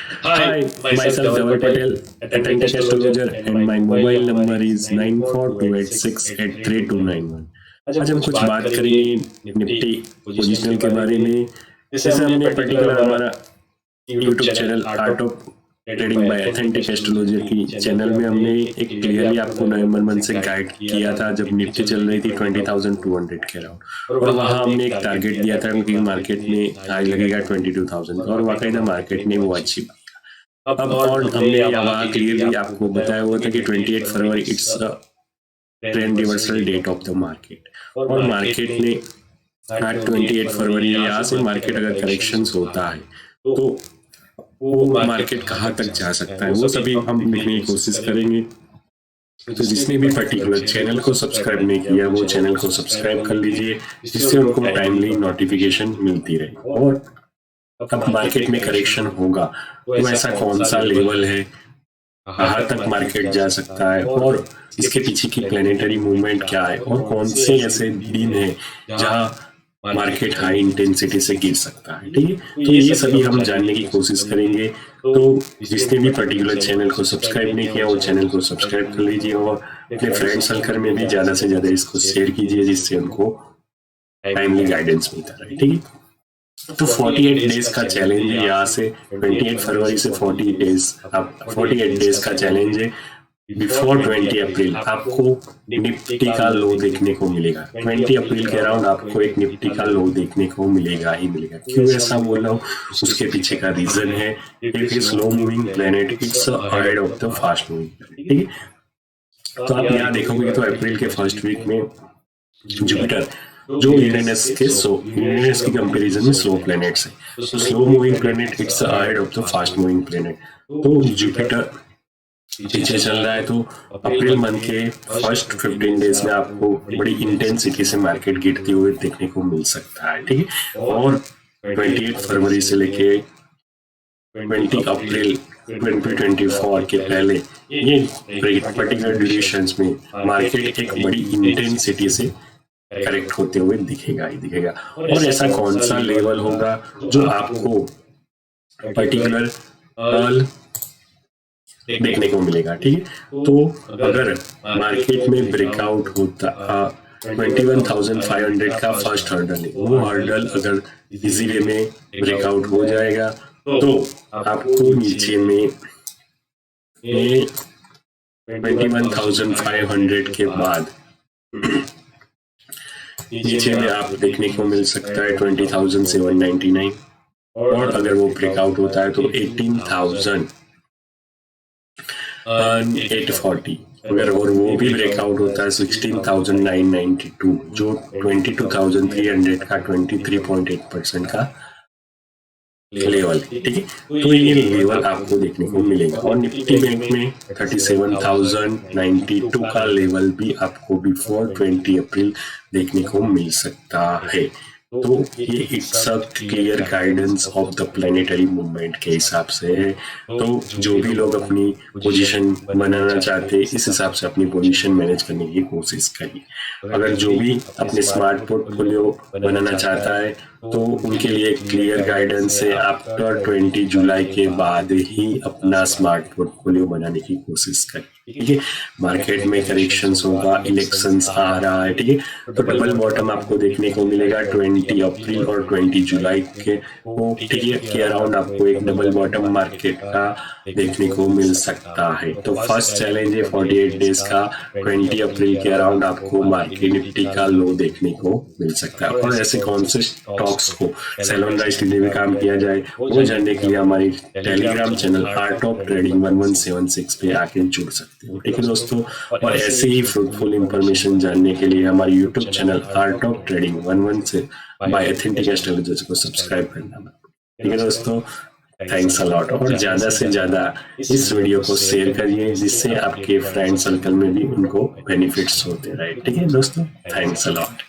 Hi, myself Dhaval Patel, authentic astrologer, and my mobile number is 9428683291। आज हम कुछ बात करेंगे निफ्टी पोजिशनल के बारे में। जैसे हमने पर्टिकुलर हमारा YouTube channel art of trading bye authentic astrologer की चैनल में हमने एक क्लियरली आपको नवंबर मंथ से गाइड किया था जब निफ्टी चल रही थी 20,200 के अराउंड, और वहाँ हमने एक टारगेट दिया था कि मार्केट में हाई लगेगा 22,000 और वाकईदा मार्केट ने वो अचीव किया। अब और हमने वहाँ क्लियरली आपको बताया हुआ था कि 28 फरवरी it's trend reversal date of the market, और मार्केट ने आज 28 फरवरी यहाँ से मार्केट अगर करेक्शंस होता है तो वो मार्केट कहाँ तक जा सकता है वो सभी हम लिखने की कोशिश करेंगे। तो जिसने भी पर्टिकुलर चैनल को सब्सक्राइब नहीं किया वो चैनल को सब्सक्राइब कर लीजिए, जिससे उनको टाइमली नोटिफिकेशन मिलती रहे। और अब मार्केट में करेक्शन होगा तो ऐसा कौन सा लेवल है, कहाँ तक मार्केट जा सकता है, और इसके पीछे की प्लेनेटरी मूवमेंट क्या है, और कौन से ऐसे दिन है जहाँ मार्केट हाई इंटेंसिटी से गिर सकता है। ठीक है, तो ये सभी हम जानने की कोशिश करेंगे। तो जिसने भी पर्टिकुलर चैनल को सब्सक्राइब नहीं किया वो चैनल को सब्सक्राइब कर लीजिए, और अपने फ्रेंड सर्कल में भी ज़्यादा से ज़्यादा इसको शेयर कीजिए, जिससे उनको टाइमली गाइडेंस मिलता रहे। ठीक है, तो 48 डेज का चैलेंज है। यहाँ से 28 फरवरी से 48 डेज का चैलेंज है। बिफोर 20 अप्रैल आपको निफ्टी का लो देखने को मिलेगा। 20 अप्रैल के अराउंड आपको एक निफ्टी का लो देखने को मिलेगा ही मिलेगा। क्यों ऐसा बोल रहा हूँ, उसके पीछे का रीजन है it is slow moving planet, it's ahead of the fast moving. ठीक है, तो आप यहाँ देखोगे तो अप्रैल के फर्स्ट वीक में जुपिटर जो यूरेनस की कंपैरिजन में स्लो प्लैनेट्स है, तो slow moving planet it's ahead of the fast moving planet. तो जुपिटर पीछे चल रहा है, तो अप्रैल मंथ के फर्स्ट 15 डेज में आपको बड़ी इंटेंसिटी से मार्केट गिरते हुए देखने को मिल सकता है। ठीक है, और 28 फरवरी से लेके 20 अप्रैल 2024 के पहले ये पर्टिकुलर ड्यूरेशंस में मार्केट एक बड़ी इंटेंसिटी से करेक्ट होते हुए दिखेगा ही दिखेगा। और ऐसा कौन सा लेवल होगा जो आपको पर्टिकुलर देखने को मिलेगा। ठीक है, तो अगर मार्केट में ब्रेकआउट होता 21,500 का फर्स्ट हर्डल है, वो हर्डल अगर इजी वे में ब्रेकआउट हो जाएगा तो आपको नीचे में 21,500 के बाद नीचे में आप देखने को मिल सकता है 20,799, और अगर वो ब्रेकआउट होता है तो 18,840, अगर और वो भी ब्रेकआउट होता है 16,992 जो 22,300 का 23.8% का लेवल। ठीक है, तो ये लेवल आपको देखने को मिलेगा। और निफ्टी बैंक में 37,092 का लेवल भी आपको बिफोर 20 अप्रैल देखने को मिल सकता है। तो ये it's a clear guidance of the planetary movement के हिसाब से है। तो जो भी लोग अपनी पोजीशन बनाना चाहते हैं इस हिसाब से अपनी पोजीशन मैनेज करने की कोशिश करिए। अगर जो भी अपने स्मार्ट पोर्टफोलियो बनाना चाहता है तो उनके लिए क्लियर गाइडेंस है आफ्टर 20 जुलाई के बाद ही अपना स्मार्ट पोर्टफोलियो बनाने की कोशिश करें। ठीक है, मार्केट में करेक्शंस होगा, इलेक्शंस आ रहा है। ठीक है, तो डबल बॉटम आपको देखने को मिलेगा 20 अप्रैल और 20 जुलाई के वो ठीक है के अराउंड आपको एक डबल बॉटम मार्केट का देखने को मिल सकता है। तो फर्स्ट चैलेंज है 48 डेज का, 20 अप्रैल के अराउंड आपको मार्केट निफ्टी का लो देखने को मिल सकता है। और ऐसे कौन से स्टॉक्स को सेल ऑन राइज में काम किया जाए वो जानने के लिए हमारी Telegram channel art of trading 1176 पे आके जुड़ सकते हो। ठीक है दोस्तों, और ऐसे ही फ्रूटफुल इंफॉर्मेशन जानने के लिए हमारे YouTube channel art of trading 11 bye authentic astrologer को सब्सक्राइब करना। ठीक है दोस्तों, थैंक्स अ लॉट। और ज़्यादा से ज़्यादा इस वीडियो को शेयर करिए जिससे आपके फ्रेंड सर्कल में भी उनको बेनिफिट्स होते रहे। ठीक है दोस्तों, थैंक्स अ लॉट।